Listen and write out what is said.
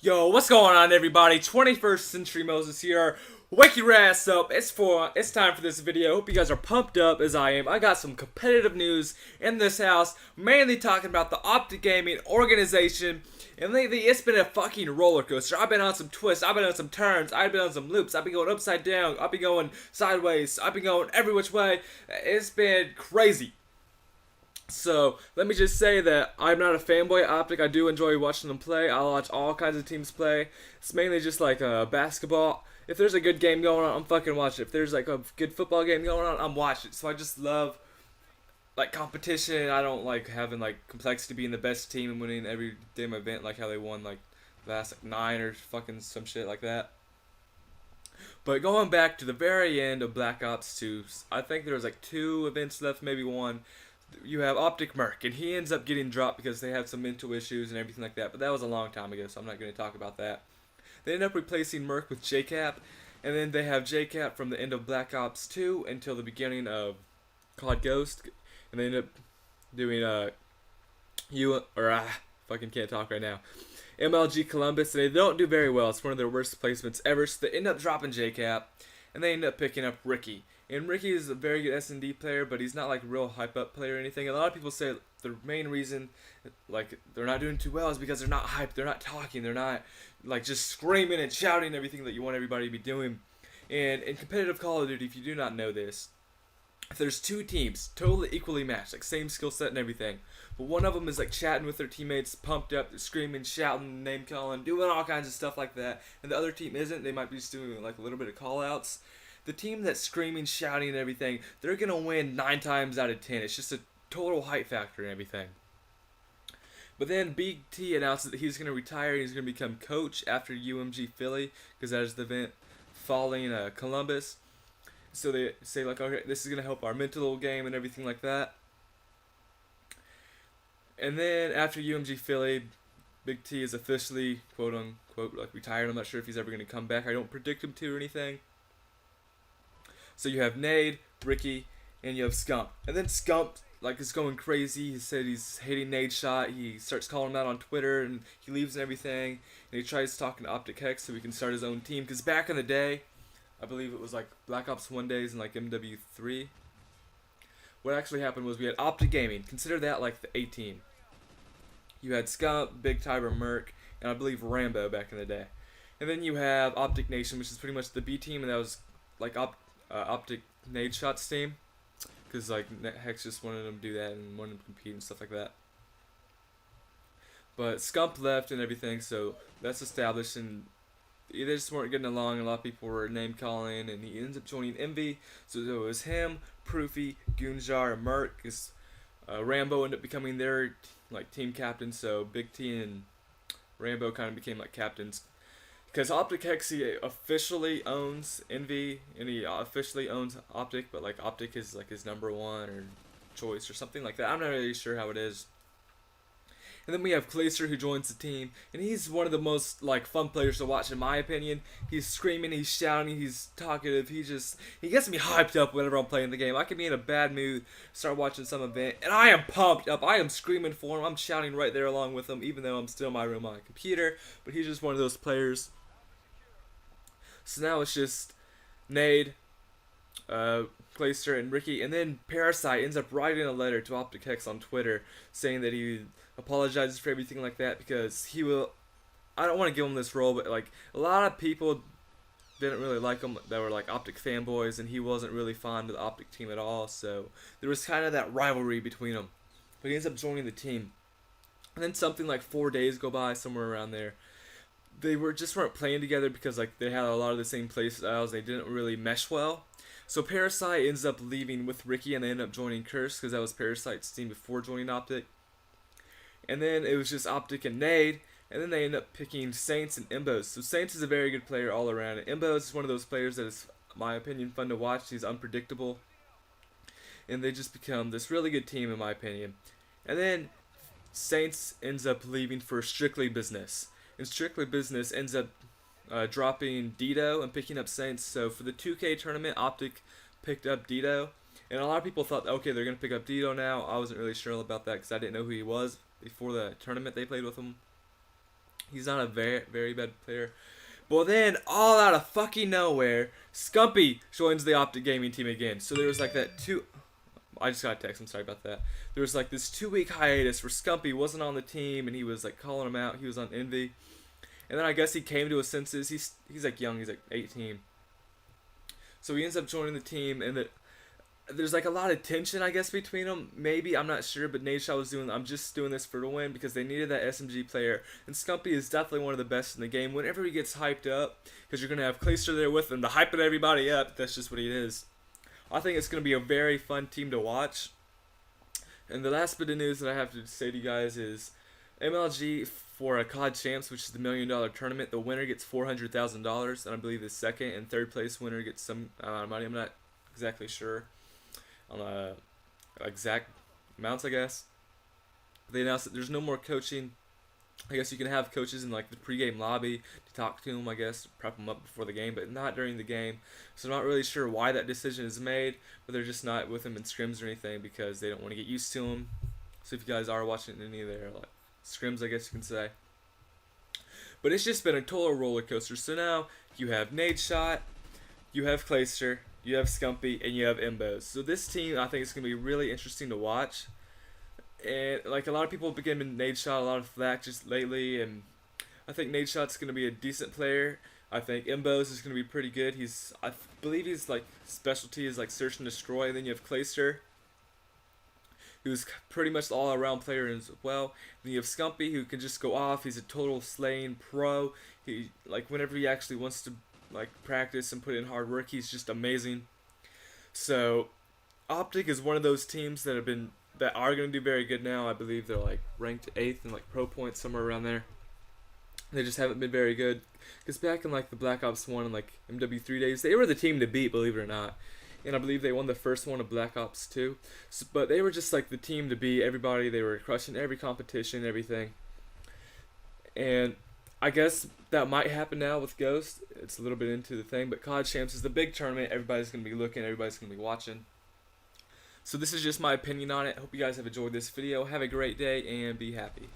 Yo, what's going on, everybody? 21st Century Moses here. Wake your ass up. It's time for this video. Hope you guys are pumped up as I am. I got some competitive news in this house, mainly talking about the Optic Gaming organization. And lately, it's been a fucking roller coaster. I've been on some twists. I've been on some turns. I've been on some loops. I've been going upside down. I've been going sideways. I've been going every which way. It's been crazy. So, let me just say that I'm not a fanboy of Optic. I do enjoy watching them play. I watch all kinds of teams play. It's mainly just like basketball. If there's a good game going on, I'm fucking watching. If there's like a good football game going on, I'm watching. So I just love like competition. I don't like having like complexity being the best team and winning every damn event like how they won like last like, 9 or fucking some shit like that. But going back to the very end of Black Ops 2, I think there was like 2 events left, maybe 1. You have Optic Merc, and he ends up getting dropped because they had some mental issues and everything like that. But that was a long time ago, so I'm not going to talk about that. They end up replacing Merc with JCap, and then they have JCap from the end of Black Ops 2 until the beginning of COD Ghost, and they end up doing fucking can't talk right now. MLG Columbus, and they don't do very well. It's one of their worst placements ever. So they end up dropping JCap, and they end up picking up Ricky. And Ricky is a very good S&D player, but he's not like a real hype up player or anything. A lot of people say the main reason like they're not doing too well is because they're not hyped, they're not talking, they're not like just screaming and shouting everything that you want everybody to be doing. And in competitive Call of Duty, if you do not know this, if there's 2 teams totally equally matched, like same skill set and everything, but one of them is like chatting with their teammates, pumped up, screaming, shouting, name calling, doing all kinds of stuff like that, and the other team isn't, they might be just doing like a little bit of call outs. The team that's screaming, shouting, and everything, they're going to win 9 times out of 10. It's just a total hype factor and everything. But then Big T announces that he's going to retire and he's going to become coach after UMG Philly, because that is the event following Columbus. So they say, like, okay, this is going to help our mental game and everything like that. And then after UMG Philly, Big T is officially, quote unquote, like retired. I'm not sure if he's ever going to come back. I don't predict him to or anything. So you have Nade, Ricky, and you have Scump. And then Scump, like, is going crazy. He said he's hating Nade's shot. He starts calling him out on Twitter, and he leaves and everything. And he tries talking to Optic Hex so he can start his own team. Because back in the day, I believe it was like Black Ops 1 days and like MW3. What actually happened was we had Optic Gaming. Consider that like the A team. You had Scump, Big Tiber, Merc, and I believe Rambo back in the day. And then you have Optic Nation, which is pretty much the B team, and that was like Optic Nade Shots team, because like Hex just wanted them to do that and wanted them to compete and stuff like that. But Scump left and everything, so that's established, and they just weren't getting along. A lot of people were name calling, and he ends up joining Envy. So it was him, Proofy, Gunjar, and Merc. Rambo ended up becoming their like team captain, so Big T and Rambo kind of became like captains. Because Optic Hexy officially owns Envy, and he officially owns Optic, but like Optic is like his #1 or choice or something like that. I'm not really sure how it is. And then we have Glacier who joins the team, and he's one of the most like fun players to watch in my opinion. He's screaming, he's shouting, he's talkative. He gets me hyped up whenever I'm playing the game. I can be in a bad mood, start watching some event, and I am pumped up. I am screaming for him. I'm shouting right there along with him, even though I'm still in my room on my computer. But he's just one of those players. So now it's just Nade, Glacier, and Ricky, and then Parasite ends up writing a letter to Optic Hex on Twitter saying that he apologizes for everything like that because he will. I don't want to give him this role, but like a lot of people didn't really like him that were like Optic fanboys, and he wasn't really fond of the Optic team at all. So there was kind of that rivalry between them. But he ends up joining the team, and then something like 4 days go by, somewhere around there. They weren't playing together because like they had a lot of the same play styles. They didn't really mesh well. So Parasite ends up leaving with Ricky, and they end up joining Curse because that was Parasite's team before joining Optic. And then it was just Optic and Nade, and then they end up picking Saints and Imbos. So Saints is a very good player all around. And Imbos is one of those players that is, in my opinion, fun to watch. He's unpredictable, and they just become this really good team in my opinion. And then Saints ends up leaving for Strictly Business. And Strictly Business ends up dropping Dito and picking up Saints. So for the 2K tournament, Optic picked up Dito. And a lot of people thought, okay, they're going to pick up Dito now. I wasn't really sure about that because I didn't know who he was before the tournament they played with him. He's not a very bad player. But then, all out of fucking nowhere, Scumpy joins the Optic Gaming team again. So there was like that I just got a text. I'm sorry about that. There was like this 2-week hiatus where Scumpy wasn't on the team and he was like calling him out. He was on Envy, and then I guess he came to his senses. He's like young. He's like 18. So he ends up joining the team, and there's like a lot of tension, I guess, between them. Maybe, I'm not sure, but Nadeshot was I'm just doing this for the win because they needed that SMG player. And Scumpy is definitely one of the best in the game. Whenever he gets hyped up, because you're going to have Clayster there with him to hyping everybody up, that's just what he is. I think it's going to be a very fun team to watch. And the last bit of news that I have to say to you guys is MLG for a COD Champs, which is the $1 million tournament. The winner gets $400,000, and I believe the second and third place winner gets some amount of money. I'm not exactly sure on exact amounts, I guess. They announced that there's no more coaching. I guess you can have coaches in like the pregame lobby to talk to them, I guess, to prep them up before the game, but not during the game. So I'm not really sure why that decision is made, but they're just not with them in scrims or anything because they don't want to get used to them. So if you guys are watching any of their like scrims, I guess you can say. But it's just been a total roller coaster. So now you have Nadeshot, you have Clayster, you have Scumpy, and you have Imbos. So this team, I think, is going to be really interesting to watch. And like a lot of people have been giving Nadeshot a lot of flack just lately, and I think Nadeshot's going to be a decent player. I think Imbos is going to be pretty good. I believe his like specialty is like search and destroy. And then you have Clayster, who's pretty much the all-around player as well. Then you have Scumpy, who can just go off. He's a total slaying pro. He like whenever he actually wants to like practice and put in hard work, he's just amazing. So Optic is one of those teams that are going to do very good now. I believe they're like ranked 8th in like pro points, somewhere around there. They just haven't been very good because back in like the Black Ops 1 and like MW3 days, they were the team to beat, believe it or not. And I believe they won the first one of Black Ops 2. So, but they were just like the team to beat everybody. They were crushing every competition, everything. And I guess that might happen now with Ghost. It's a little bit into the thing, but COD Champs is the big tournament. Everybody's going to be looking. Everybody's going to be watching. So this is just my opinion on it. Hope you guys have enjoyed this video. Have a great day and be happy.